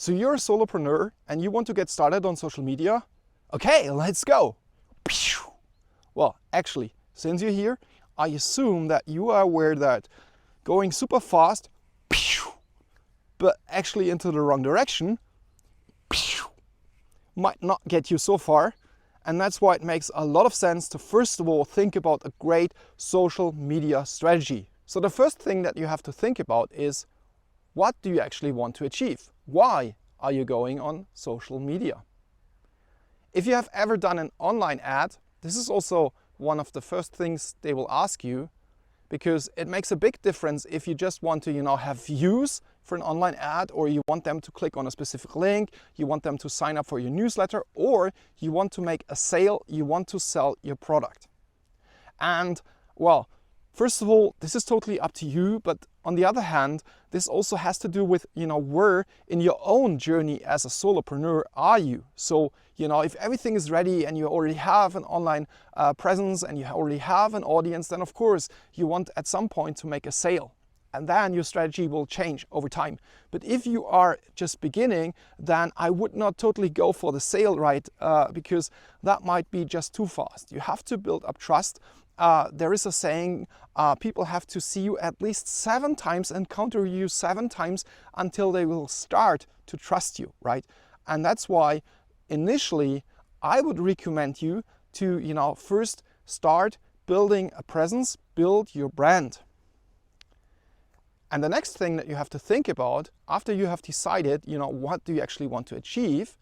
So you're a solopreneur and you want to get started on social media? Okay, let's go. Well, actually, since you're here, I assume that you are aware that going super fast, but actually into the wrong direction, might not get you so far. And that's why it makes a lot of sense to first of all think about a great social media strategy. So the first thing that you have to think about is, what do you actually want to achieve? Why are you going on social media? If you have ever done an online ad, this is also one of the first things they will ask you, because it makes a big difference if you just want to, have views for an online ad, or you want them to click on a specific link, you want them to sign up for your newsletter, or you want to make a sale, you want to sell your product. And well, first of all, this is totally up to you, but on the other hand, this also has to do with, where in your own journey as a solopreneur are you? So, if everything is ready and you already have an online presence and you already have an audience, then of course you want at some point to make a sale. And then your strategy will change over time. But if you are just beginning, then I would not totally go for the sale, right? Because that might be just too fast. You have to build up trust. There is a saying, people have to see you at least 7 times, encounter you 7 times until they will start to trust you, right? And that's why initially I would recommend you to, first start building a presence, build your brand. And the next thing that you have to think about after you have decided, what do you actually want to achieve?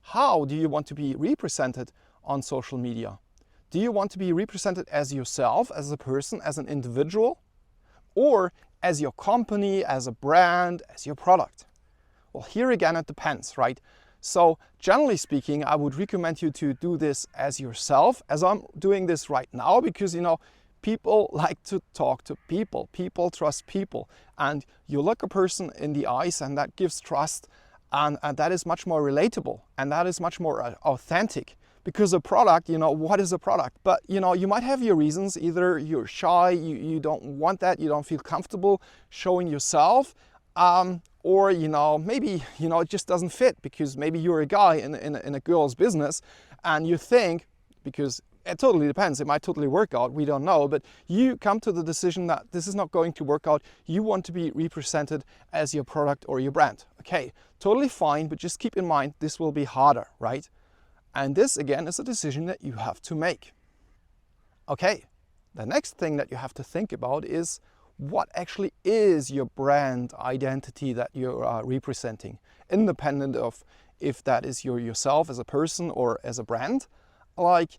How do you want to be represented on social media? Do you want to be represented as yourself, as a person, as an individual, or as your company, as a brand, as your product? Well, here again, it depends, right? So generally speaking, I would recommend you to do this as yourself, as I'm doing this right now, because, people like to talk to people. People trust people. And you look a person in the eyes and that gives trust, and that is much more relatable and that is much more authentic. Because a product, what is a product? But, you might have your reasons. Either you're shy, you don't want that, you don't feel comfortable showing yourself, or, maybe, it just doesn't fit because maybe you're a guy in a girl's business and you think, because it totally depends, it might totally work out, we don't know, but you come to the decision that this is not going to work out, you want to be represented as your product or your brand. Okay, totally fine, but just keep in mind this will be harder, right? And this again is a decision that you have to make. Okay, the next thing that you have to think about is, what actually is your brand identity that you're representing, independent of if that is yourself as a person or as a brand. Like,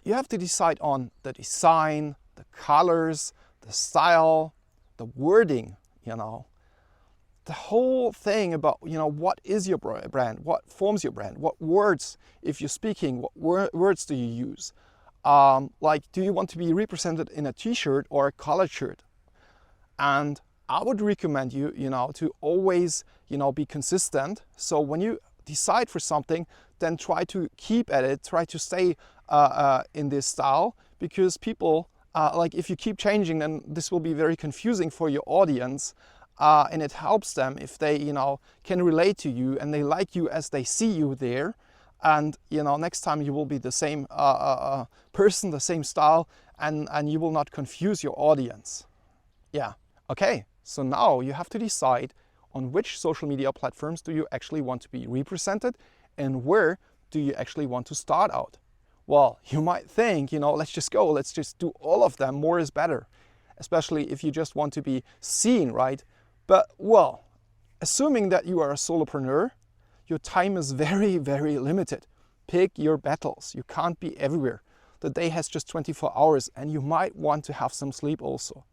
you have to decide on the design, the colors, the style, the wording, the whole thing about, what is your brand, what forms your brand, what words, if you're speaking, what words do you use? Like, do you want to be represented in a t-shirt or a collared shirt? And I would recommend you, to always, be consistent. So when you decide for something, then try to keep at it, try to stay in this style, because people, like, if you keep changing, then this will be very confusing for your audience. And it helps them if they, can relate to you and they like you as they see you there. And, next time you will be the same person, the same style, and you will not confuse your audience. Yeah, okay. So now you have to decide on which social media platforms do you actually want to be represented and where do you actually want to start out. Well, you might think, let's just go, let's just do all of them, more is better. Especially if you just want to be seen, right? But, well, assuming that you are a solopreneur, your time is very, very limited. Pick your battles. You can't be everywhere. The day has just 24 hours and you might want to have some sleep also.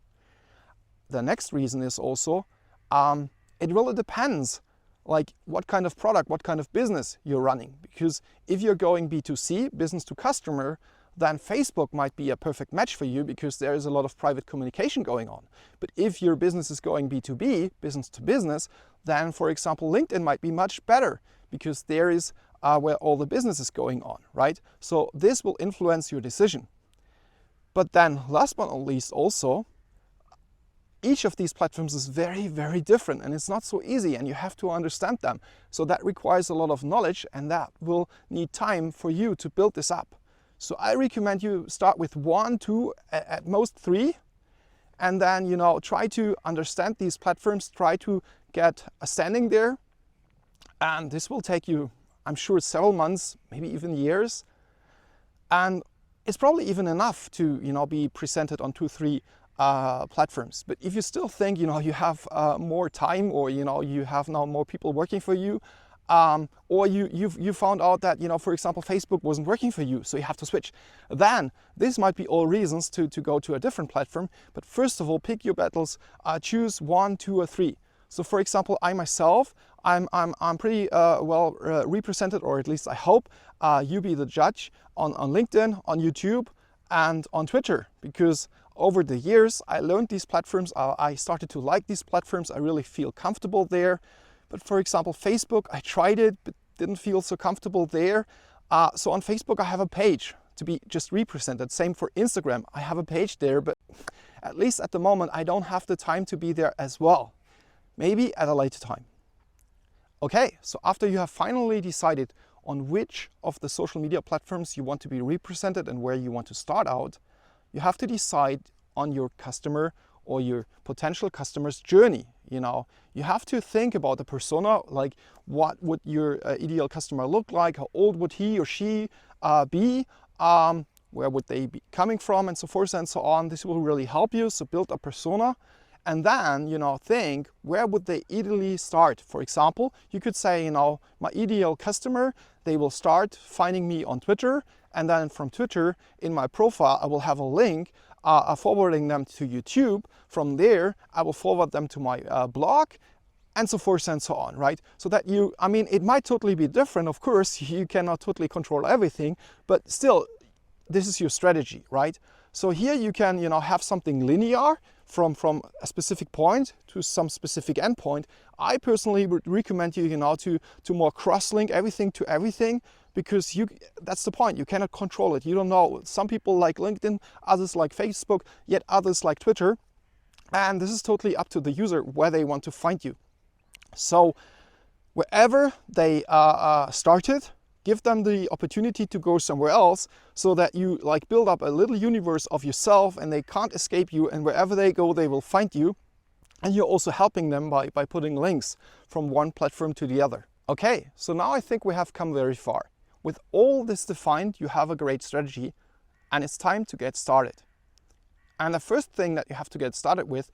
The next reason is also, it really depends, like what kind of product, what kind of business you're running. Because if you're going B2C, business to customer, then Facebook might be a perfect match for you because there is a lot of private communication going on. But if your business is going B2B, business to business, then for example, LinkedIn might be much better because there is where all the business is going on, right? So this will influence your decision. But then last but not least also, each of these platforms is very, very different, and it's not so easy, and you have to understand them. So that requires a lot of knowledge, and that will need time for you to build this up. So I recommend you start with 1, 2, at most 3, and then, you know, try to understand these platforms, try to get a standing there. And this will take you, I'm sure, several months, maybe even years. And it's probably even enough to, you know, be presented on 2, 3 platforms. But if you still think, you know, you have more time, or, you know, you have now more people working for you, or you found out that, you know, for example, Facebook wasn't working for you, so you have to switch, then this might be all reasons to go to a different platform. But first of all, pick your battles, choose 1, 2, or 3. So for example, I myself, I'm pretty well represented, or at least I hope. You be the judge on LinkedIn, on YouTube, and on Twitter, because over the years I learned these platforms. I started to like these platforms. I really feel comfortable there. But for example, Facebook, I tried it, but didn't feel so comfortable there. So on Facebook, I have a page to be just represented. Same for Instagram. I have a page there, but at least at the moment, I don't have the time to be there as well. Maybe at a later time. Okay, so after you have finally decided on which of the social media platforms you want to be represented and where you want to start out, you have to decide on your customer or your potential customer's journey. You know, you have to think about the persona, like what would your ideal customer look like, how old would he or she be, where would they be coming from, and so forth and so on. This will really help you, so build a persona. And then, you know, think, where would they ideally start? For example, you could say, you know, my ideal customer, they will start finding me on Twitter, and then from Twitter, in my profile, I will have a link forwarding them to YouTube. From there, I will forward them to my blog, and so forth and so on, right? So that you, I mean, it might totally be different, of course, you cannot totally control everything, but still, this is your strategy, right? So here you can, you know, have something linear from a specific point to some specific endpoint. I personally would recommend you, you know, to more cross-link everything to everything, because that's the point. You cannot control it. You don't know. Some people like LinkedIn, others like Facebook, yet others like Twitter. And this is totally up to the user where they want to find you. So wherever they started, give them the opportunity to go somewhere else, so that you like build up a little universe of yourself and they can't escape you, and wherever they go, they will find you. And you're also helping them by putting links from one platform to the other. Okay, so now I think we have come very far. With all this defined, you have a great strategy, and it's time to get started. And the first thing that you have to get started with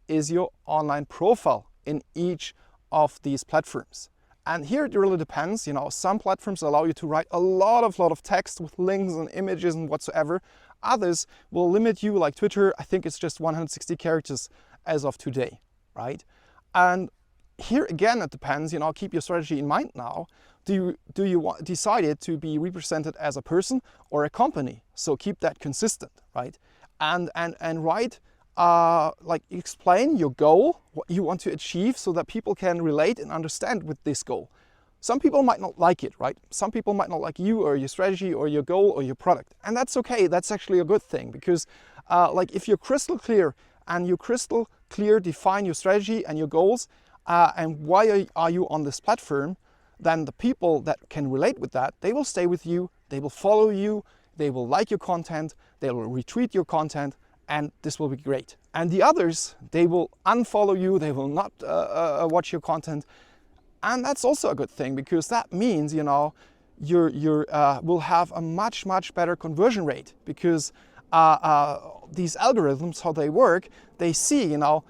is your online profile in each of these platforms. And here it really depends. You know, some platforms allow you to write a lot of text with links and images and whatsoever. Others will limit you, like Twitter. I think it's just 160 characters as of today, right? And here again, it depends. You know, keep your strategy in mind now. Do you decide it to be represented as a person or a company? So keep that consistent, right? And write, like explain your goal, what you want to achieve, so that people can relate and understand with this goal. Some people might not like it, right? Some people might not like you or your strategy or your goal or your product. And that's okay. That's actually a good thing, because like if you're crystal clear and you crystal clear define your strategy and your goals and why are you on this platform, then the people that can relate with that, they will stay with you, they will follow you, they will like your content, they will retweet your content, and this will be great. And the others, they will unfollow you, they will not watch your content. And that's also a good thing, because that means, you know, you will have a much better conversion rate, because these algorithms, how they work, they see, you know,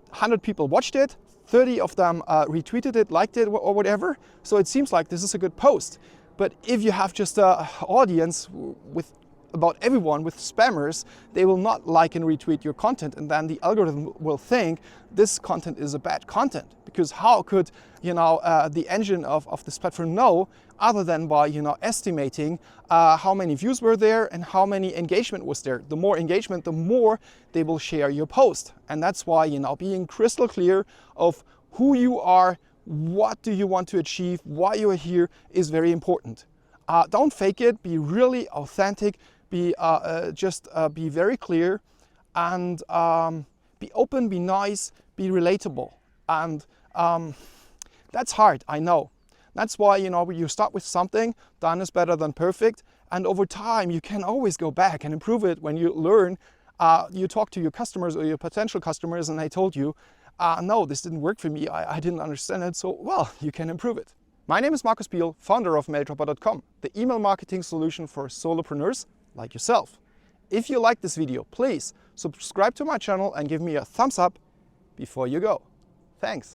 100 people watched it, 30 of them retweeted it, liked it, or whatever. So it seems like this is a good post. But if you have just an audience with about everyone with spammers, they will not like and retweet your content, and then the algorithm will think this content is a bad content. Because how could, you know, the engine of this platform know, other than by, you know, estimating how many views were there and how many engagement was there. The more engagement, the more they will share your post. And that's why, you know, being crystal clear of who you are, what do you want to achieve, why you are here, is very important. Don't fake it. Be really authentic. Be very clear, and Be open, be nice, be relatable. And that's hard, I know. That's why, you start with something, done is better than perfect. And over time, you can always go back and improve it when you learn. You talk to your customers or your potential customers and they told you, no, this didn't work for me. I didn't understand it. So, well, you can improve it. My name is Markus Biel, founder of maildropper.com, the email marketing solution for solopreneurs like yourself. If you like this video, please subscribe to my channel and give me a thumbs up before you go. Thanks.